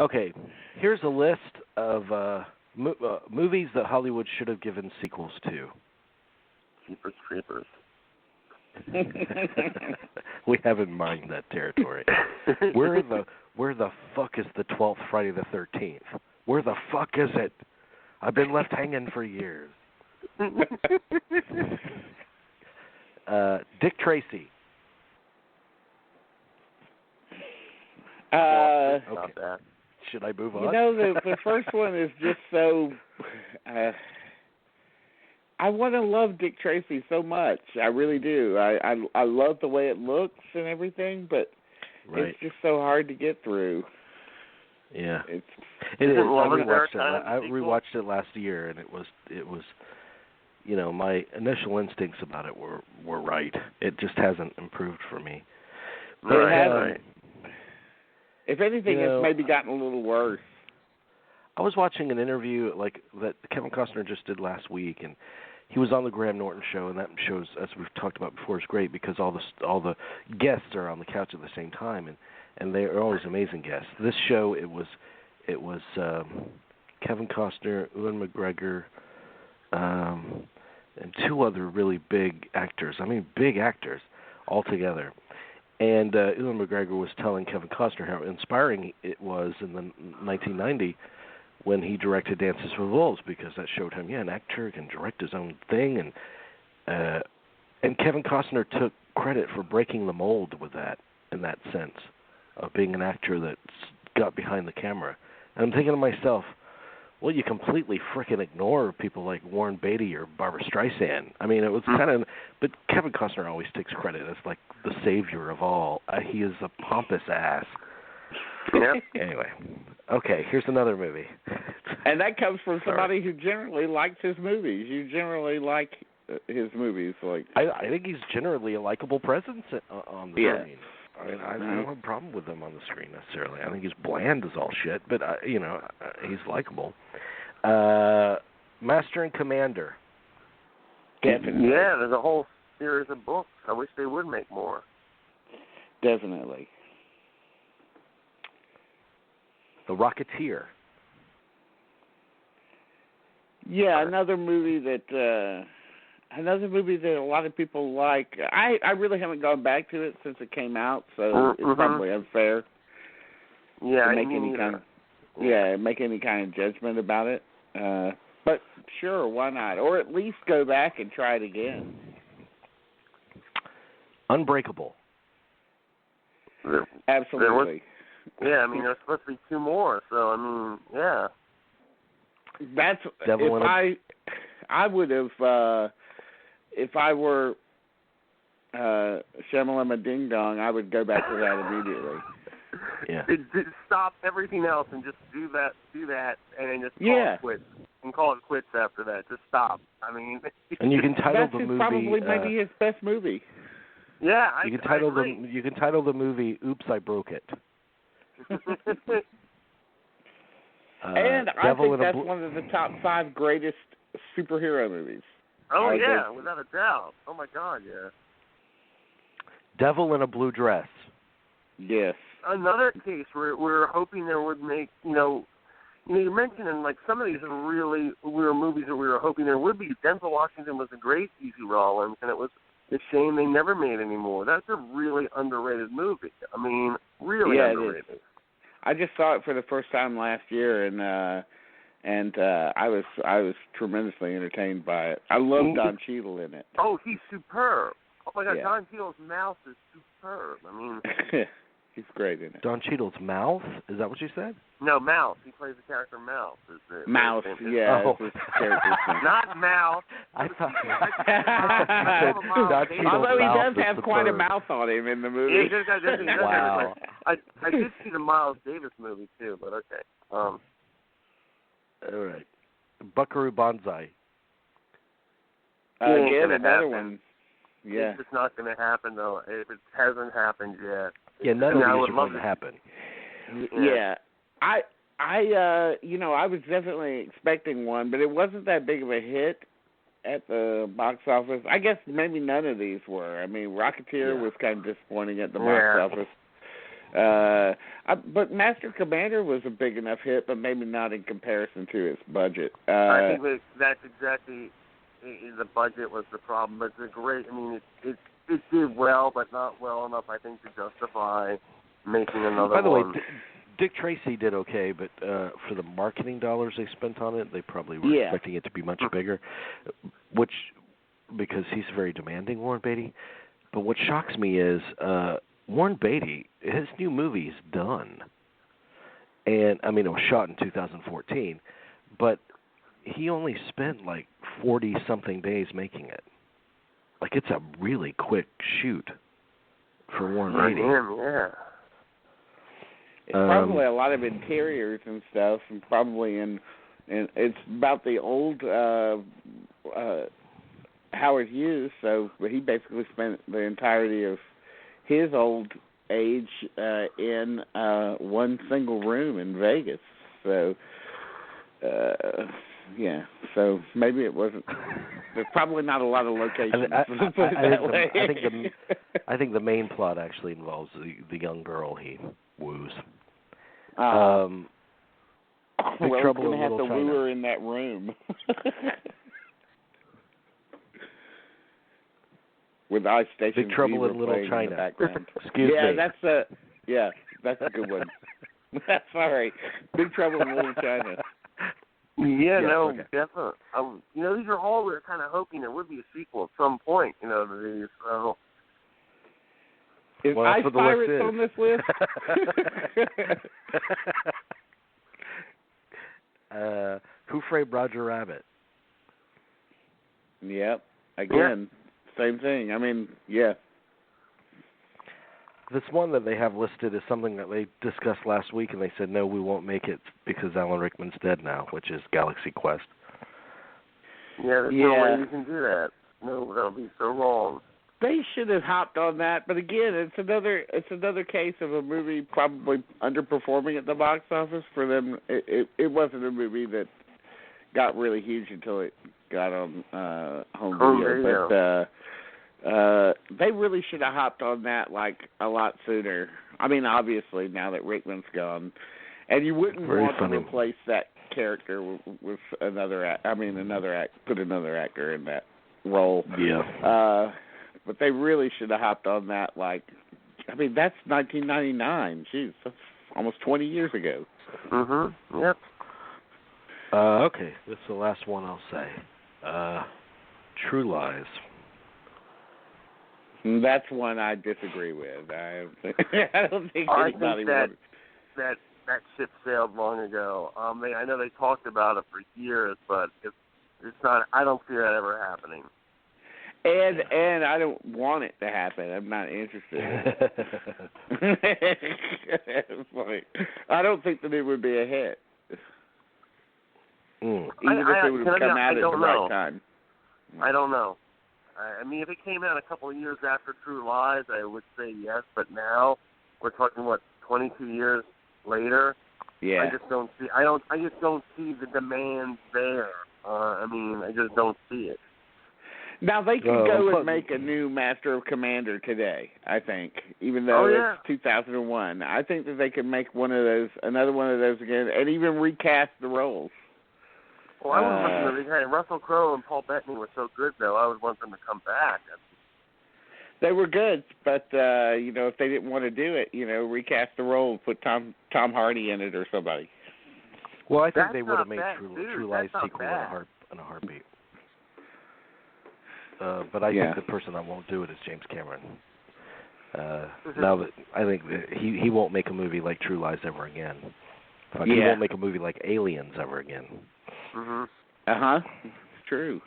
Okay, here's a list of movies that Hollywood should have given sequels to. Jeepers Creepers. We have in mind that territory. Where the fuck is the 12th Friday the 13th? Where the fuck is it? I've been left hanging for years. Dick Tracy. Okay. Should I move on? You know, the first one is just so... I want to love Dick Tracy so much. I really do. I love the way it looks and everything, but it's just so hard to get through. Yeah, it is. I rewatched it last year, and it was. You know, my initial instincts about it were right. It just hasn't improved for me. But it hasn't. If anything, it's maybe gotten a little worse. I was watching an interview that Kevin Costner just did last week, and he was on the Graham Norton show, and that shows, as we've talked about before, is great because all the guests are on the couch at the same time, and they are always amazing guests. This show, it was Kevin Costner, Ewan McGregor, and two other really big actors. I mean, big actors all together. And Ewan McGregor was telling Kevin Costner how inspiring it was in the 1990 when he directed Dances with Wolves, because that showed him, an actor can direct his own thing, and Kevin Costner took credit for breaking the mold with that, in that sense, of being an actor that got behind the camera. And I'm thinking to myself, well, you completely frickin' ignore people like Warren Beatty or Barbra Streisand. I mean, it was kind of, but Kevin Costner always takes credit as like the savior of all. He is a pompous ass. Yeah. Anyway, okay, here's another movie. And that comes from somebody who generally likes his movies. You generally like his movies, like I think he's generally a likable presence on the screen. I mean, I don't have a problem with him on the screen necessarily. I think he's bland as all shit, but he's likable. Master and Commander. Definitely. Yeah, there's a whole series of books. I wish they would make more. Definitely. The Rocketeer. Yeah, another movie that a lot of people like. I really haven't gone back to it since it came out, so it's probably unfair. Yeah, to make any kind of judgment about it. But sure, why not? Or at least go back and try it again. Unbreakable. Absolutely. I mean, there's supposed to be two more, so I mean, yeah. That's I would have if I were Shamalama Ding Dong, I would go back to that immediately. Yeah. Stop everything else and just do that, and then just call it quits after that. Just stop. I mean, and you can title the movie. Probably maybe his best movie. Yeah, you can title the movie "Oops, I Broke It." And I think that's one of the top 5 greatest superhero movies. Oh, yeah, without a doubt. Oh, my God, yeah. Devil in a Blue Dress. Yes. Another case where we're hoping there would make, you're mentioning, like, some of these were movies that we were hoping there would be. Denzel Washington was a great Easy Rollins, and it was a shame they never made any more. That's a really underrated movie. I mean, really underrated. It is. I just saw it for the first time last year, and I was tremendously entertained by it. I love Don Cheadle in it. Oh, he's superb. Oh my God, Yeah. Don Cheadle's mouth is superb. I mean, he's great in it. Don Cheadle's mouth? Is that what you said? No, Mouth. He plays the character Mouth. Mouth, yeah. Oh. His character's name. Not Mouth. I thought. Although he does have quite a mouth on him in the movie. Wow. I did see the Miles Davis movie too, but okay. All right. Buckaroo Banzai. Again, another one. Yeah. It's just not going to happen though. If it hasn't happened yet. Yeah, none of these are going to happen. Yeah. I was definitely expecting one, but it wasn't that big of a hit at the box office. I guess maybe none of these were. I mean, Rocketeer was kind of disappointing at the box office. But Master Commander was a big enough hit, but maybe not in comparison to its budget. I think that's exactly the budget was the problem. But it's a great. I mean, it did well, but not well enough, I think, to justify making another one. By the way, Dick Tracy did okay, but for the marketing dollars they spent on it, they probably were expecting it to be much bigger, because he's very demanding, Warren Beatty. But what shocks me is Warren Beatty, his new movie's done. And, I mean, it was shot in 2014, but he only spent like 40-something days making it. Like, it's a really quick shoot for Warren Beatty. Yeah. It's probably a lot of interiors and stuff, and probably it's about the old Howard Hughes, so he basically spent the entirety of his old age in one single room in Vegas. So, so maybe it wasn't. There's probably not a lot of locations. I think the main plot actually involves the young girl he woos. Well, Big Trouble going to in have Little to China. woo her in that room. With Ice Station Big Trouble Fever in Little playing China. in the background. Excuse me. That's a good one. That's all right. Big Trouble in Little China. Okay. Definitely. These are all we're kind of hoping there would be a sequel at some point, to these. So. Is Ice Pirates on this list? Who Framed Roger Rabbit? Yep. Again, same thing. I mean, yeah. This one that they have listed is something that they discussed last week, and they said, no, we won't make it because Alan Rickman's dead now, which is Galaxy Quest. Yeah, there's no way you can do that. No, that would be so wrong. They should have hopped on that, but again, it's another case of a movie probably underperforming at the box office for them. It wasn't a movie that got really huge until it got on home video, but they really should have hopped on that like a lot sooner. I mean, obviously now that Rickman's gone, and you wouldn't want to replace that character with another. Put another actor in that role. Yeah. But they really should have hopped on that. Like, I mean, that's 1999. Jeez, that's almost 20 years ago. Yep. Okay, this is the last one I'll say. True Lies. That's one I disagree with. I don't think anybody would. That ship sailed long ago. I know they talked about it for years, but it's not. I don't see that ever happening. And I don't want it to happen. I'm not interested. I don't think that it would be a hit. Even if it would have come out at the right time. I don't know. I mean, if it came out a couple of years after True Lies, I would say yes. But now we're talking 22 years later. Yeah. I just don't see. I just don't see the demand there. I just don't see it. Now, they could go and make a new Master of Commander today, I think, even though it's 2001. I think that they could make another one of those again, and even recast the roles. Well, I wouldn't want them to. Russell Crowe and Paul Bettany were so good, though. I would want them to come back. They were good, but, if they didn't want to do it, recast the role, put Tom Hardy in it or somebody. Well, I think they would have made True Lies sequel in a heartbeat. But I think the person that won't do it is James Cameron. Now that I think that he won't make a movie like True Lies ever again. He won't make a movie like Aliens ever again. It's true.